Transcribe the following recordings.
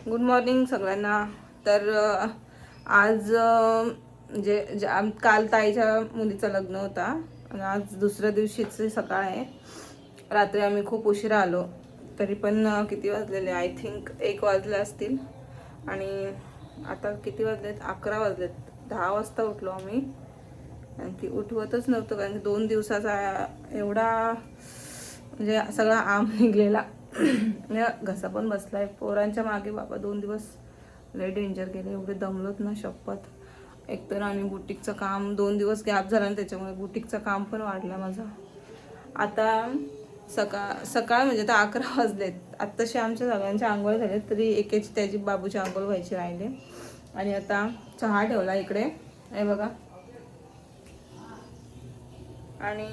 Good morning सगळ्यांना. तर आज म्हणजे काल ताईच्या मुलीचं लग्न होता आणि आज दुसऱ्या दिवशीची सकाळ आहे. रात्री आम्ही खूप उशिरा आलो, तरी पण किती वाजलेले, आय थिंक 1 वाजले असतील. आणि आता किती वाजलेत, 11 वाजलेत. 10 वाजता उठलो आम्ही, कारण की उठवतच नव्हतं, कारण की 2 दिवसाचा एवढा म्हणजे सगळा आम निघलेला. घसा पण बसलाय पोरांच्या मागे. बाबा 2 दिवस लय डेंजर गेले, एवढे दमलोत ना शपथ. एकतर आणि बुटीकचं काम 2 दिवस गॅप झाला आणि त्याच्यामुळे बुटीकचं काम पण वाढलं माझं. आता सकाळ म्हणजे आता 11 वाजलेत. आत्ताशी आमच्या सगळ्यांच्या आंघोळ झालेत, तरी एकेची त्याची बाबूची आंघोळ व्हायची राहिले. आणि आता चहा ठेवला इकडे, हे बघा. आणि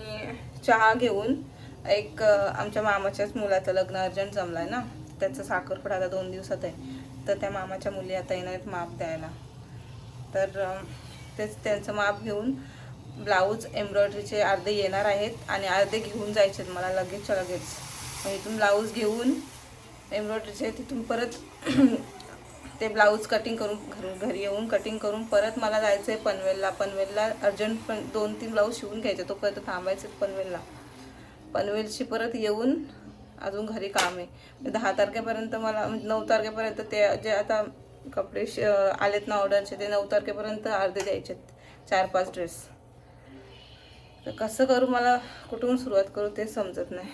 चहा घेऊन एक आमच्या मामाच्याच मुलाचं लग्न अर्जंट जमलाय ना, त्याचं साखरपुडा आता 2 दिवसात आहे. तर त्या मामाच्या मुली आता येणार आहेत माप द्यायला. तर तेच त्यांचं माप घेऊन ब्लाऊज एम्ब्रॉयडरीचे अर्धे येणार आहेत आणि अर्धे घेऊन जायचे आहेत मला लगेचच्या लगेच. इथून ब्लाऊज घेऊन एम्ब्रॉयडरीचे, तिथून परत ते ब्लाऊज कटिंग करून घरी येऊन कटिंग करून परत मला जायचं आहे पनवेलला अर्जंट. पण 2-3 ब्लाऊज शिवून घ्यायचे, तो परत थांबायचं पनवेलची परत येऊन अजून घरी काम आहे. 10 तारखेपर्यंत मला, 9 तारखेपर्यंत ते जे आता कपडे आलेत ना ऑर्डरचे, ते 9 तारखेपर्यंत अर्धे द्यायचे, 4-5 ड्रेस. तर कसं करू, मला कुठून सुरुवात करू ते समजत नाही.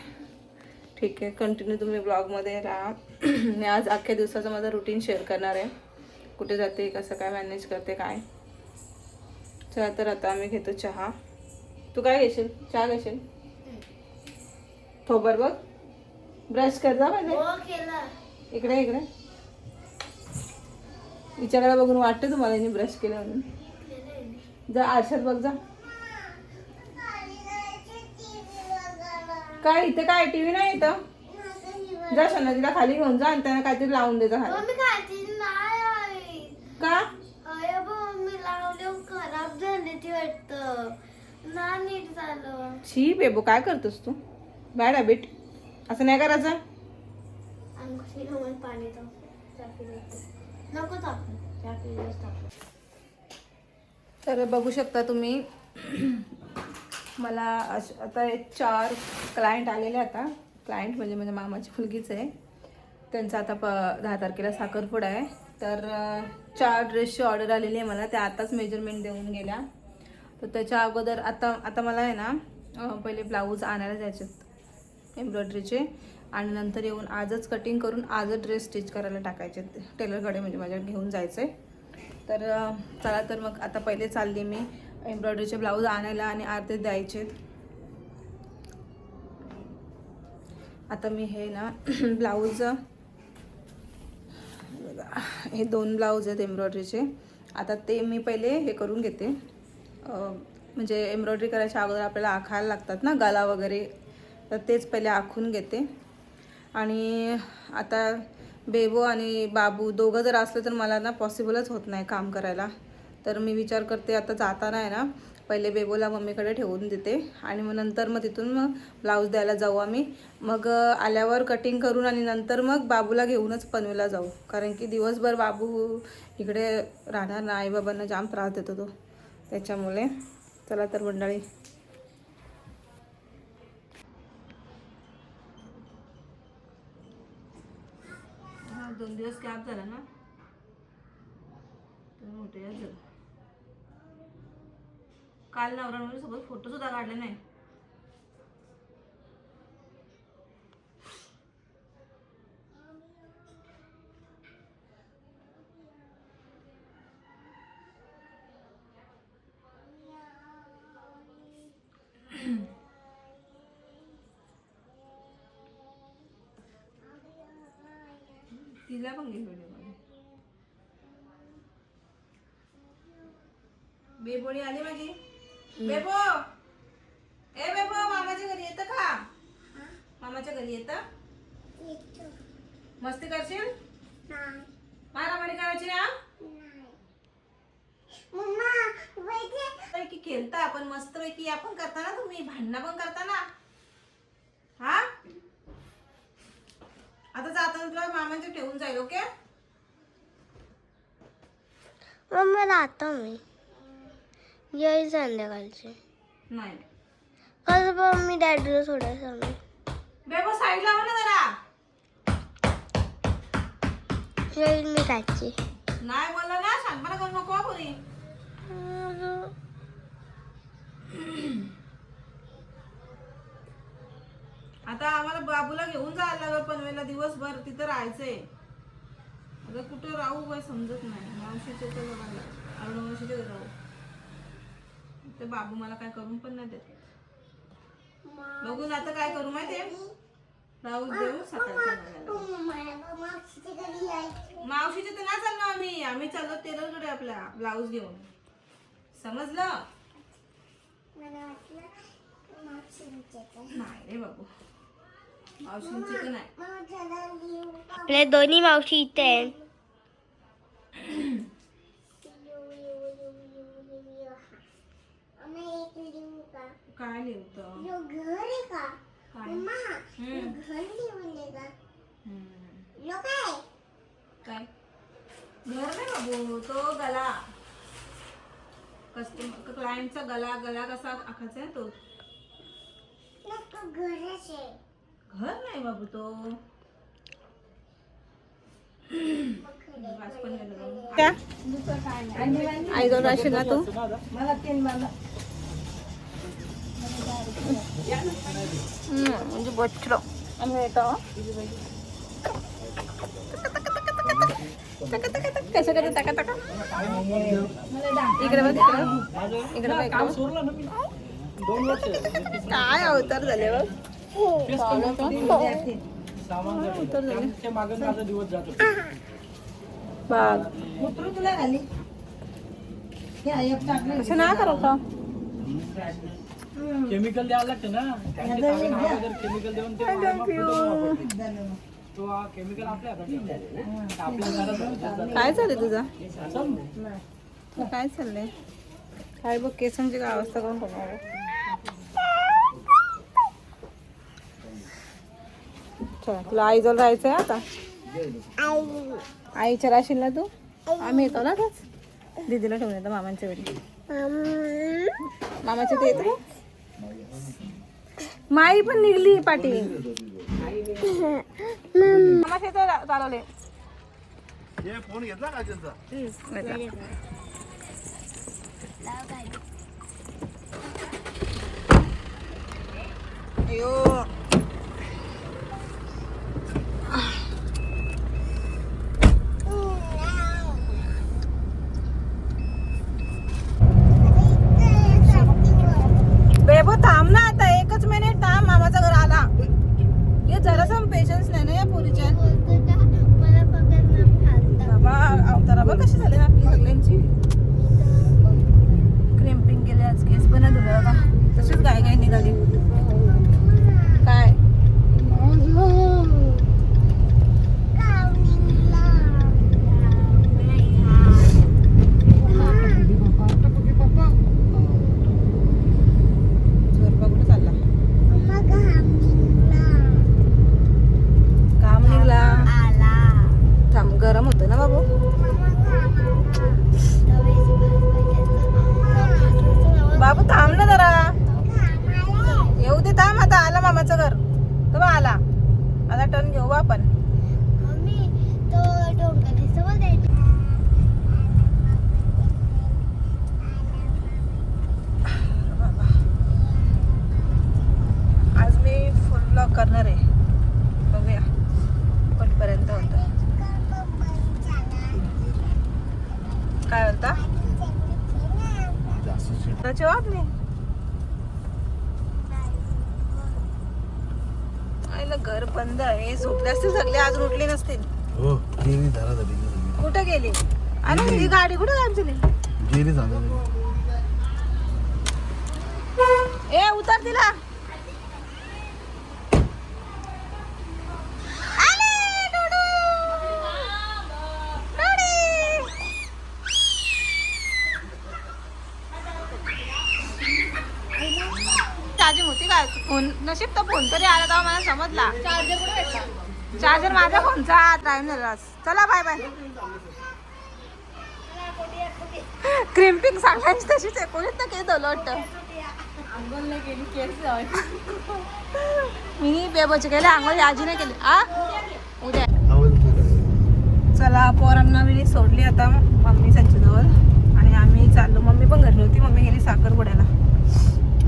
ठीक आहे, कंटिन्यू तुम्ही ब्लॉगमध्ये राहा. मी आज अख्ख्या दिवसाचं माझं रुटीन शेअर करणार आहे, कुठे जाते, कसं काय मॅनेज करते काय. चला तर आता आम्ही घेतो चहा. तू काय घेशील? चहा घेशील? थोबर बघ, ब्रश कर जा पहिले. इकडे विचारायला बघून वाटतं तुम्हाला यांनी ब्रश केलं म्हणून. जा आरशात बघ जा. काय इथे काय टीव्ही नाही इथं? जा शनाजीला खाली घेऊन जा आणि त्यांना काहीतरी लावून दे जा खाली. का खराब झाली ती वाटतं ना, नीट झालं. छी बेबो, काय करतोस तू? बॅड हॅबिट, असं नाही करायचं. पाणी नको तर बघू शकता तुम्ही, मला आता 4 क्लायंट आलेले. आता क्लायंट म्हणजे माझ्या मामाची मुलगीच आहे. त्यांचा आता 10 तारखेला साखरपुडा आहे. तर 4 ड्रेसची ऑर्डर आलेली आहे मला. त्या आताच मेजरमेंट देऊन गेल्या. तर त्याच्या अगोदर आता मला आहे ना, पहिले ब्लाऊज आणायला जायचे एम्ब्रॉयडरीचे, आणि नंतर येऊन आजच कटिंग करून आजच ड्रेस स्टिच करायला टाकायचे टेलरकडे, म्हणजे माझ्या घेऊन जायचं आहे. तर चला तर मग आता पहिले चालली मी एम्ब्रॉयडरीचे ब्लाऊज आणायला आणि अर्धे द्यायचे. आता मी हे ना ब्लाऊज, हे 2 ब्लाऊज आहेत एम्ब्रॉयडरीचे. आता ते मी पहिले हे करून घेते, म्हणजे एम्ब्रॉयडरी करायच्या अगोदर आपल्याला आखायला लागतात ना गला वगैरे, तर तेच पहिले आखून घेते. आणि आता बेबो आणि बाबू दोघं जर असलं तर मला ना पॉसिबलच होत नाही काम करायला. तर मी विचार करते आता जाताना आहे ना, पहिले बेबोला मम्मीकडे ठेवून देते आणि मग नंतर मग तिथून मग ब्लाऊज द्यायला जाऊ आम्ही. मग आल्यावर कटिंग करून आणि नंतर मग बाबूला घेऊनच पनवेलला जाऊ, कारण की दिवसभर बाबू इकडे राहणार ना, आईबाबांना जाम त्रास देतो तो, त्याच्यामुळे. चला तर मंडळी, 2 दिवस गॅप झाला ना, तर मोठे झालं. काल नवऱ्यामुळे सोबत फोटो सुद्धा काढले नाही. तिला पण घे व्हिडिओमध्ये. बेबोडी आली माझी. बेबो, ए बेबो, मामाच्या घरी येतं का? मामाच्या घरी येतं? मस्ती करशील? मारामारी करायची ना? पैकी खेळता आपण मस्त पैकी, आपण करता ना, तुम्ही भांडणं पण करता ना. हा, आता जाताना तुला मामांच्या ठेवून जाईल. ओके. मम्मी राहतो मी येईल संध्याकाळचे. नाही कसं पण मी डॅडीला सोडायचं मी. बेबो साईड लावा ना जरा. येईल मी त्याची. नाही बोलला ना, शांतपणा करू नको पुरी. आता आम्हाला बाबूला घेऊन जायला लागेल पनवेलला दिवसभर, तिथं राहायचंय. आता कुठं राहू काय समजत नाही. मावशीच्या तर बघायला अरुणामावशीच्या घरी राहू. ते बाबू मला काय करून पण नाही देत. बघून आता काय करू माहितीये, राहू देऊ सकाळच्या मावशीच्या तर नाही चाललो आम्ही चाललो टेलरकडे आपल्या ब्लाऊज घेऊन. समजलं नाही रे बाबू, मावशींचे तर नाही. आपल्या दोन्ही मावशी इथे आहेत. काय लिहतो काय घर नाही बाबू, तो गला कस्टमर क्लायंटचा गला कसा आखायचा आहे तो. घर नाही बाबू तो. आई जाऊन राहशील ना तू. म्हणजे बच्चो कसं करत टाका टाका. इकडे बघ, इकडे बघ, काय अवतार झाले बघ. असं नाही करत. केमिकल द्यावं लागतं ना, केमिकल देऊन तो केमिकल आपल्या काय चाललंय तुझं, काय चाललंय, काय बघ केसांची काय अवस्था करून ठेवणार. चला तुला आई जवळ राहायचंय आता. आईच्या राशील ना तू. आम्ही येतो ना आताच. दीदीला ठेवून येतो मामांच्या वेळी. मामाच्या ते येतो. माई पण निघली पाठी. मामाच्या इथं चालवले. फोन घेतला का त्यांचा. अयो बेबो थांब ना आता, एकच मिनिट थांब. मामाचा घर आला. हे जरासा पेशन्स नाही ना या पोरीच्या. बाबा अवतारा बघ कशी झाली ना आपली सगळ्यांची. क्रिम्पिंग केले आज, केस पण नाही धुले बघा. तशीच गाय गाय निघाली. काय गरम होतं ना बाबू. बाबू थांब ना जरा. येऊ दे थांब. आता आला मामाचं घर तर आला. आता टर्न घेऊ आपण. आज मी फुल ब्लॉग करणार आहे. बघूया कुठपर्यंत होतं. काय होता आपली आईला घर बंद आहे. झोपले असतील सगळे, आज उठले नसतील. कुठे गेली. अरे ही गाडी कुठे जायची. ए उतर तिला. चार्जिंग होती का फोन. नशीब तर फोन तरी आला तेव्हा मला समजला. चार्जर माझ्या फोनचा टाइम झाला. चला बाय बाय. क्रिम्पिंग सांगायची तशीच आहे कोणीच ना केस धुलं आंघोळ केली केस मी बेबोचे केले आंघोळ आजी नाही केली आ उद्या चला पोरांना मी सोडली आता मम्मी संचीजवळ आणि आम्ही चाललो मम्मी पण घरी होती मम्मी गेली साखरपुड्याला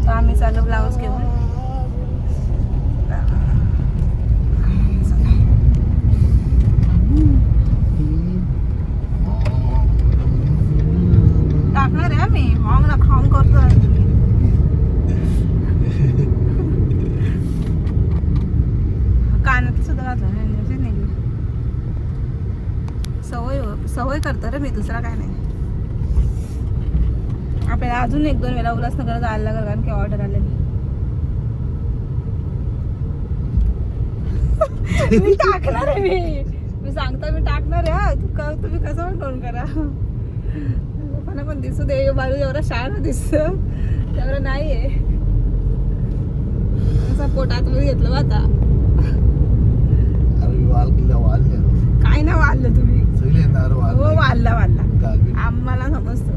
तर आम्ही चाललो ब्लाऊज घेऊन टाकणार आहे मी हॉंग ना हॉंग करतो कानात सुद्धा घातलं नाही सवय करतो रे मी दुसरा काय नाही आपल्याला अजून 1-2 वेळा उल्हासनगर जायला लागेल कारण की ऑर्डर आलेली मी टाकणार आहे मी सांगता मी टाकणार आहे तुम्ही कसं पण फोन करा लोकांना पण दिसू दे बाजू एवढा शाळा दिसत तेवढा नाही आहे पोट आतमध्ये घेतलं आता काय ना वाढलं तुम्ही हो वाढला आम्हाला समजतो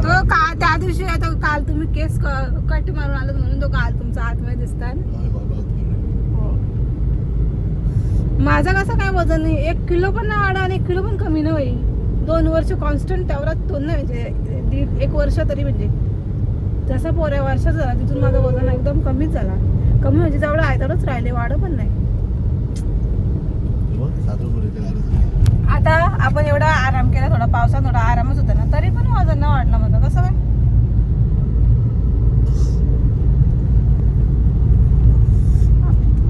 तो का त्या दिवशी आता काल तुम्ही केस कट मारून आलात म्हणून तो काल तुमचा आतमध्ये दिसतात माझा कसं काय वजन नाही 1 किलो पण नाही वाढा आणि 1 किलो पण कमी नाही होईल 2 वर्ष कॉन्स्टंट तेवढा 2 नाही म्हणजे 1 वर्ष तरी म्हणजे जसा पोऱ्या वर्षाचा झाला तिथून माझं वजन एकदम कमीच झाला कमी म्हणजे जेवढं आहे तेवढंच राहिले वाढ पण नाही आता आपण एवढा आराम केला थोडा पावसात थोडा आरामच होता ना तरी पण वजन नाही वाढलं माझं कसं काय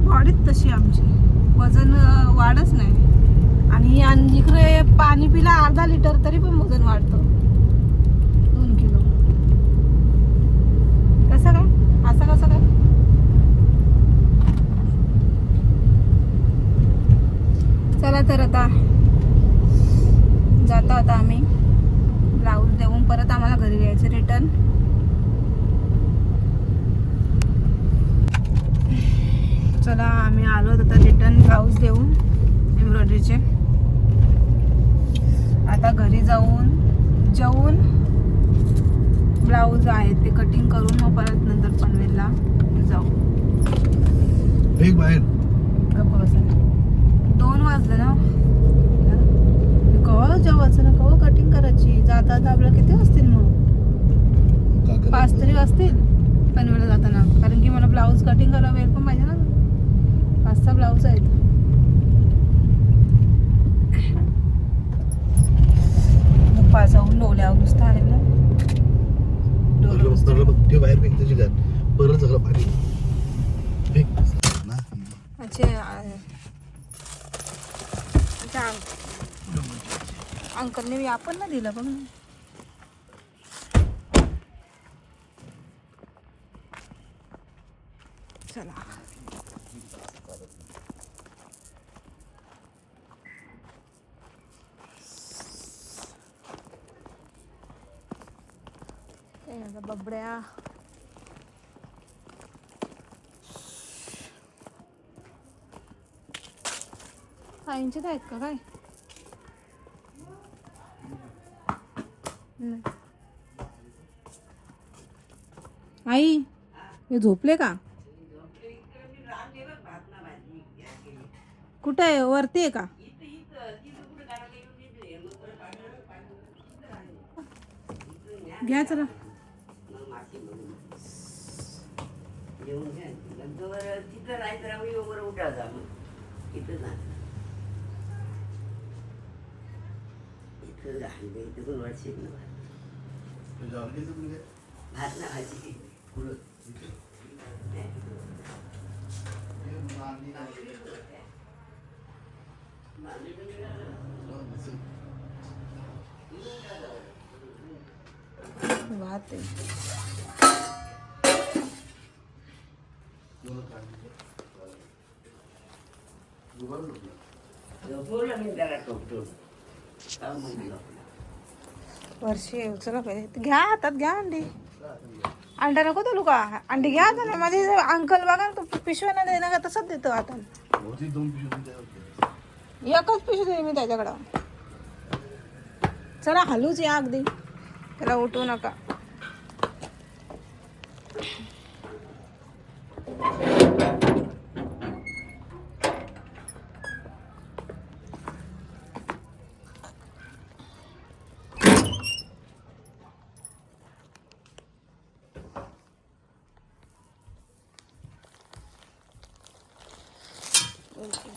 बॉडीच तशी आमची वजन वाढच नाही आणि इकडे पाणी पिला अर्धा लिटर तरी पण वजन वाढतं 2 किलो कसं काय असं कसं काय चला तर आता जातो आता आम्ही ब्लाऊज देऊन परत आम्हाला घरी यायचं रिटर्न चला आम्ही आलो आता रिटर्न ब्लाऊज देऊन एम्ब्रॉयडरीचे आता घरी जाऊन जेवून ब्लाऊज आहेत ते कटिंग करून मग परत नंतर पनवेलला जाऊ बाहेर 2 वाजले ना कवा जेवायचं ना कवा कटिंग करायची जाता आता आपल्याला किती वाजतील मग 5 तरी वाजतील पनवेलला जाताना कारण की मला ब्लाऊज कटिंग करायला वेळ पण पाहिजे ना 5चा ब्लाऊज आहेत दुपार जाऊन डोल्यावर नुसतं आले ना बाहेर तुझी घर परत सगळं पाणी अंकलने आपण ना दिलं बघ ना चला बबड्या आईंचेच आहेत का काय आई हे झोपले का कुठे आहे वरती आहे का घ्या चला भात वर्षी चला पाहिजे घ्या हातात घ्या अंडी अंडा नको तो लुका अंडी घ्या आता माझे अंकल बघा ना तो पिशव्या नाही देणार का तसंच देतो आता एकच पिशवी देईन मी त्याच्याकडं चला हलूच या अगदी, त्याला उठवू नका.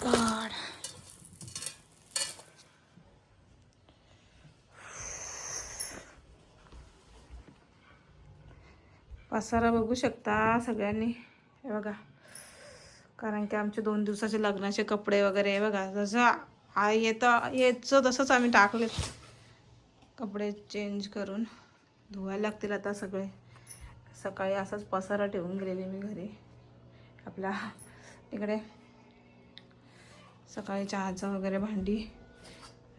गॉड. पसारा बघू शकता सगळ्यांनी, हे बघा. कारण की आमचे 2 दिवसाचे लग्नाचे कपडे वगैरे हे बघा, जसं यायचं तसंच आम्ही टाकले. कपडे चेंज करून धुवायला लागतील आता सगळे. सकाळी असाच पसारा ठेवून गेलेले मी घरी आपल्या. इकडे सकाळी चहाचं वगैरे भांडी.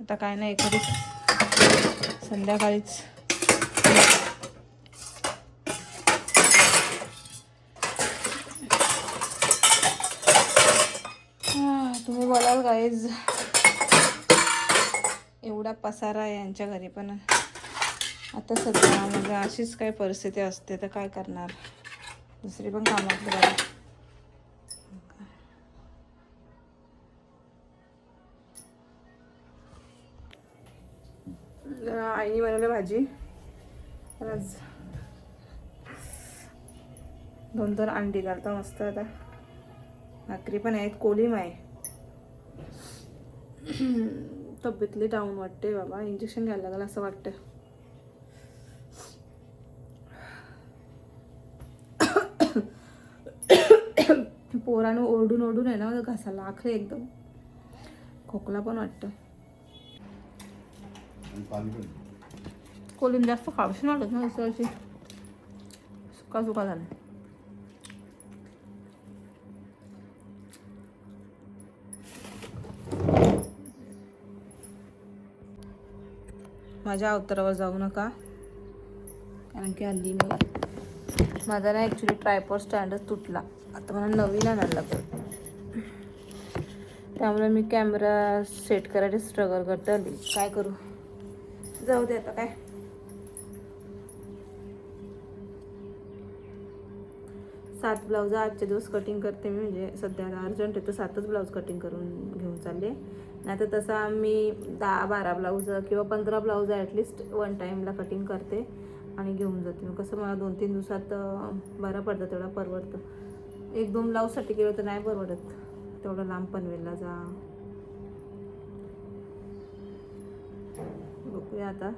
आता काय नाही, एखादी संध्याकाळीच. तुम्ही बोलाल गाईज, एवढा पसारा आहे यांच्या घरी, पण आता सध्या म्हणजे अशीच काही परिस्थिती असते तर काय करणार, दुसरी पण कामात बघा. आईने बनवली भाजी. आज 2 अंडी घालता मस्त. आता भाकरी पण आहेत, कोलिम आहे. तब्येतली डाऊन वाटते बाबा, इंजेक्शन घ्यायला लागलं असं वाटतं. पोरानं ओरडून ओरडून आहे ना घासाला आखरे एकदम, खोकला पण वाटतं. कोलिम जास्त खावशी वाटत ना, असं अशी सुका सुका झालं. माझ्या अवतारावर जाऊ नका, कारण की हल्ली माझा ना ॲक्च्युली ट्रायपॉड स्टँडच तुटला. आता मला नवीन आणायला लागतो, त्यामुळे मी कॅमेरा सेट करायला स्ट्रगल करते हल्ली. काय करू, जाऊ दे आता. काय 7 ब्लाऊज आजचे दिवस कटिंग करते मी. म्हणजे सध्या अर्जंट आहे तर 7च ब्लाऊज कटिंग करून घेऊन चालले. नाही तर तसं आम्ही 10-12 ब्लाऊज किंवा 15 ब्लाऊज ॲटलिस्ट 1 टाईमला कटिंग करते आणि घेऊन जाते. मग कसं मला 2-3 दिवसात बरं पडतं, तेवढं परवडतं. 1-2 ब्लाऊजसाठी गेलं तर नाही परवडत, तेवढं लांब पनवेलला जा. बघूया आता.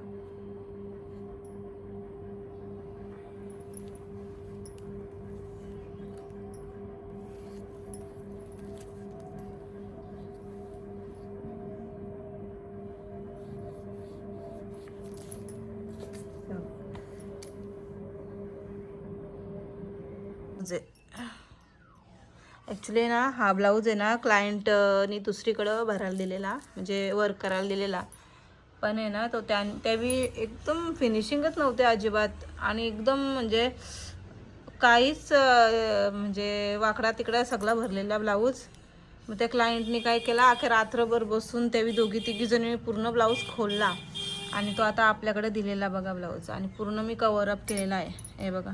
ॲक्च्युली ना हा ब्लाऊज आहे ना क्लायंटनी दुसरीकडं भरायला दिलेला, म्हणजे वर्क करायला दिलेला. पण आहे ना तो त्यावेळी एकदम फिनिशिंगच नव्हते अजिबात, आणि एकदम म्हणजे काहीच म्हणजे वाकडा तिकडा सगळा भरलेला ब्लाऊज. मग त्या क्लायंटनी काय केला, अखेर रात्रभर बसून त्यावेळी 2-3 जणी पूर्ण ब्लाऊज खोलला आणि तो आता आपल्याकडे दिलेला बघा ब्लाऊज. आणि पूर्ण मी कवर अप केलेला आहे, हे बघा.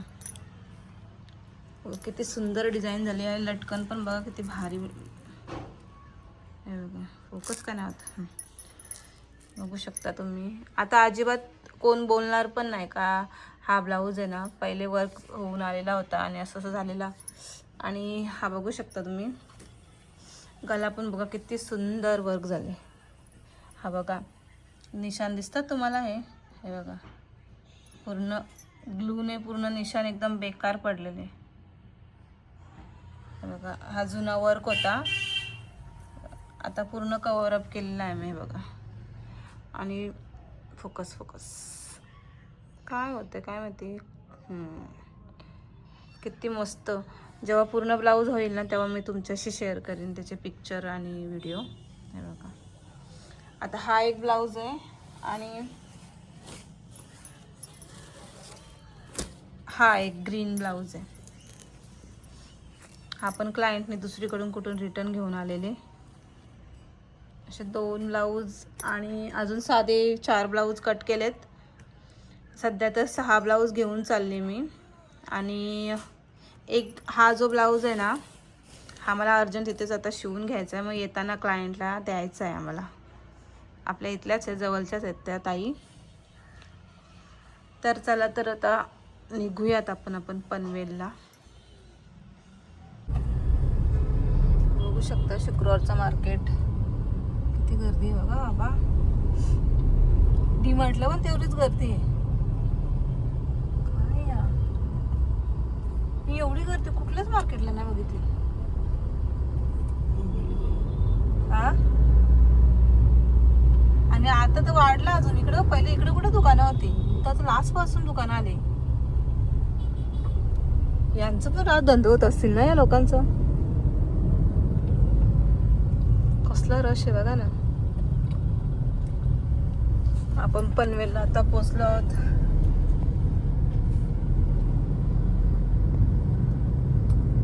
किती सुंदर डिझाईन झाली आहे. लटकन पण बघा किती भारी, हे बघा. फोकस का नाही होत, बघू शकता तुम्ही. आता अजिबात कोण बोलणार पण नाही का हा ब्लाऊज आहे ना पहिले वर्क होऊन आलेला होता आणि असं असं झालेला. आणि हा बघू शकता तुम्ही, गला पण बघा किती सुंदर वर्क झाले. हा बघा निशाण दिसतात तुम्हाला, हे बघा पूर्ण ग्लूने पूर्ण निशाण एकदम बेकार पडलेले. बघा हा जुना वर्क होता, आता पूर्ण कवर अप केलेला आहे मी, हे बघा. आणि फोकस काय होते काय माहिती. किती मस्त. जेव्हा पूर्ण ब्लाऊज होईल ना तेव्हा मी तुमच्याशी शेअर करीन त्याचे पिक्चर आणि व्हिडिओ. हे बघा आता हा एक ब्लाऊज आहे आणि हा एक ग्रीन ब्लाऊज आहे. हा पण क्लायंटने दुसरीकडून कुठून रिटर्न घेऊन आलेले. असे 2 ब्लाऊज आणि अजून साधे 4 ब्लाऊज कट केलेत. सध्या तर 6 ब्लाऊज घेऊन चालले मी. आणि एक हा जो ब्लाऊज आहे ना, हा मला अर्जंट इथेच आता शिवून घ्यायचा आहे. मग येताना क्लायंटला द्यायचा आहे आम्हाला. आपल्या इथल्याच आहे, जवळच्याच आहेत त्या ताई. तर चला तर आता निघूयात आपण पनवेलला. बघू शकता शुक्रवारचं मार्केट किती गर्दी आहे बघा बाबा. डीमार्टला पण तेवढीच गर्दी आहे. काय या, मी एवढी गर्दी कुठल्याच मार्केटला नाही बघितली. हा, आणि आता तर वाढलं अजून इकडं. पहिले इकडे कुठे दुकानं होती, तर लास्ट पासून दुकानं आले. यांचं पण रात धंदे होत असतील ना या लोकांचं. कसला रश आहे बघा ना. आपण पनवेलला आता पोचलो आहोत.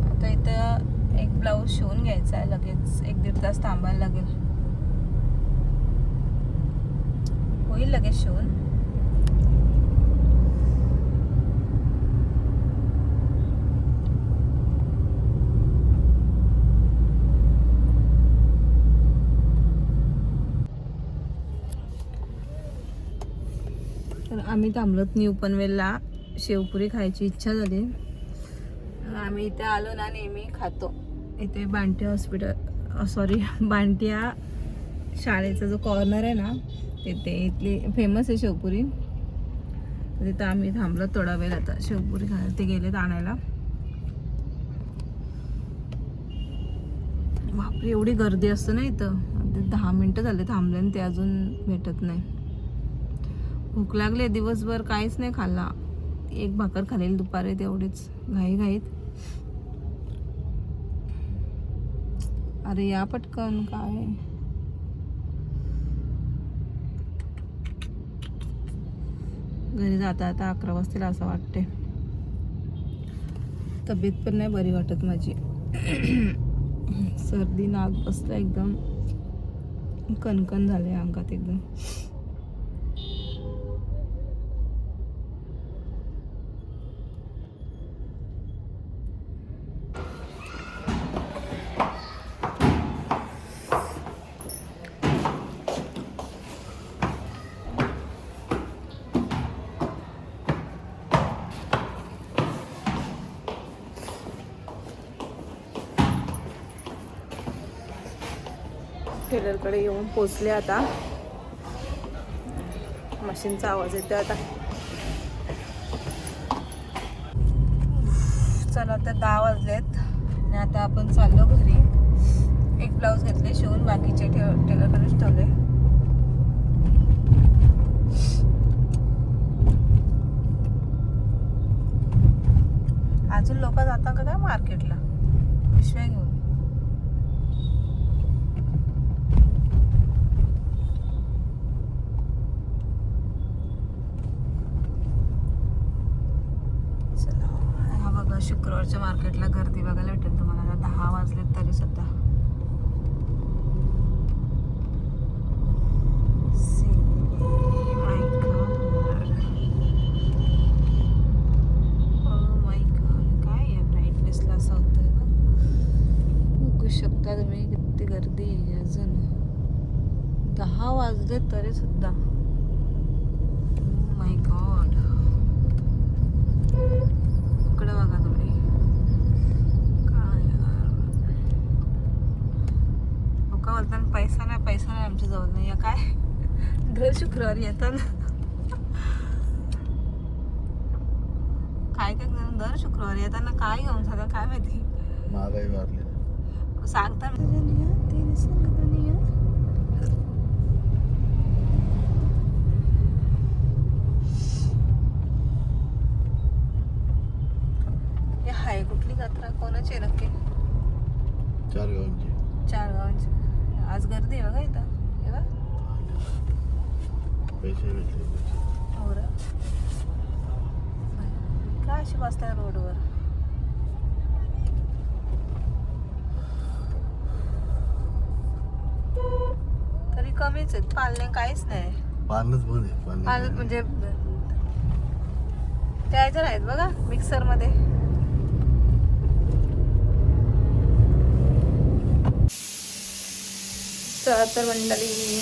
आता इथं एक ब्लाऊज शिवून घ्यायचा आहे. लगेच 1-1.5 तास थांबायला लागेल. होईल लगेच शिवून. तर आम्ही थांबलोत न्यू पनवेलला. शेवपुरी खायची इच्छा झाली. आम्ही इथे आलो ना, नेहमी खातो इथे. बांटिया शाळेचा जो कॉर्नर आहे ना, तिथे इथली फेमस आहे शेवपुरी. तिथं आम्ही थांबलो थोडा वेळ. आता शेवपुरी खायला ते गेलेत आणायला. बापरे, एवढी गर्दी असते ना इथं. 10 मिनटं झाले थांबले आणि ते अजून भेटत नाही. भूक लागली, दिवसभर काहीच नाही खाल्ला. 1 भाकर खाल्लेली दुपारी, तेवढीच घाईत. अरे या पटकन. काय घरी जाता 11 वाजतील असं वाटते. तब्येत पण नाही बरी वाटत माझी. सर्दी, नाक बसला एकदम. कणकण झाले अंगात एकदम. टेलरकडे येऊन पोचले आता. मशीनचा आवाज येतो आता. चला आता 10 वाजलेत आणि आता आपण चाललो घरी. एक ब्लाऊज घेतले शिवून, बाकीचे टेलरकडेच ठेवले. अजून लोक जातात का काय मार्केटला पिशव्या घेऊन. शुक्रवारच्या मार्केटला गर्दी बघायला भेटेल तुम्हाला. आता 10 वाजलेत तरी सुद्धा. काय या ब्राईटनेसला असं होतंय बघू शकता तुम्ही किती गर्दी आहे. अजून 10 वाजलेत तरी सुद्धा. माय गॉड. इकडे बघा तुम्ही. काय लोक बोलतात पैसा नाही आमच्या जवळ नाही. काय दर शुक्रवारी येतात. काय दर शुक्रवारी येताना काय घेऊन जातात काय माहिती. महागाई वाढली सांगता. हाय कुठली जत्रा कोणाची नक्की. 4 गावांची. आज गर्दी आहे बघा इथं. हे बघ पैसे भेटले. हो रे. काय अशी बसताय रोडवर. कमीच आहेत, पालणे काहीच नाही. पानच बंद आहे पाल म्हणजे त्या ह्याच्यात आहेत बघा, मिक्सर मध्ये. चला तर मंडळी,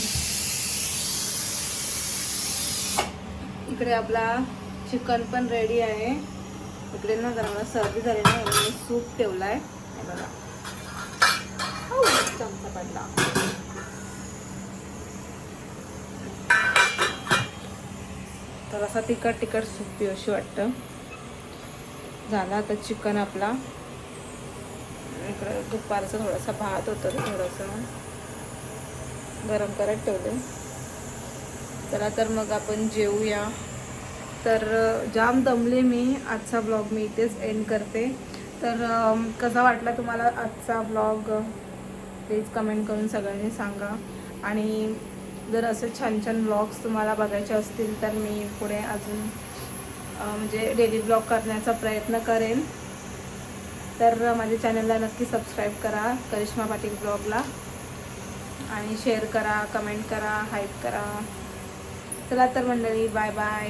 इकडे आपला चिकन पण रेडी आहे. इकडे ना जरा मला सर्दी झाली ना, म्हणून मी सूप ठेवलाय. हे बघा, चमचा पडला. तर असा तिखट तिखट सूप पिऊशी वाटतं. झाला आता चिकन आपला. इकडे दुपारचं थोडासा भात होतं, ते थोडंसं गरम करत ठेवले. चला तर मग आपण जेवूया. तर जाम दमले मी. आजचा ब्लॉग मी इथेच एंड करते. तर कसा वाटला तुम्हाला आजचा ब्लॉग प्लीज कमेंट करून सगळ्यांनी सांगा. आणि जर असे छान छान ब्लॉग्स तुम्हाला बघायचे असतील तर मी पुढे अजून म्हणजे डेली ब्लॉग करण्याचा प्रयत्न करेन. तर माझ्या चॅनलला नक्की सबस्क्राईब करा, करिश्मा पाटील ब्लॉगला, आणि शेअर करा, कमेंट करा, हाईप करा. चला तर मंडळी, बाय बाय.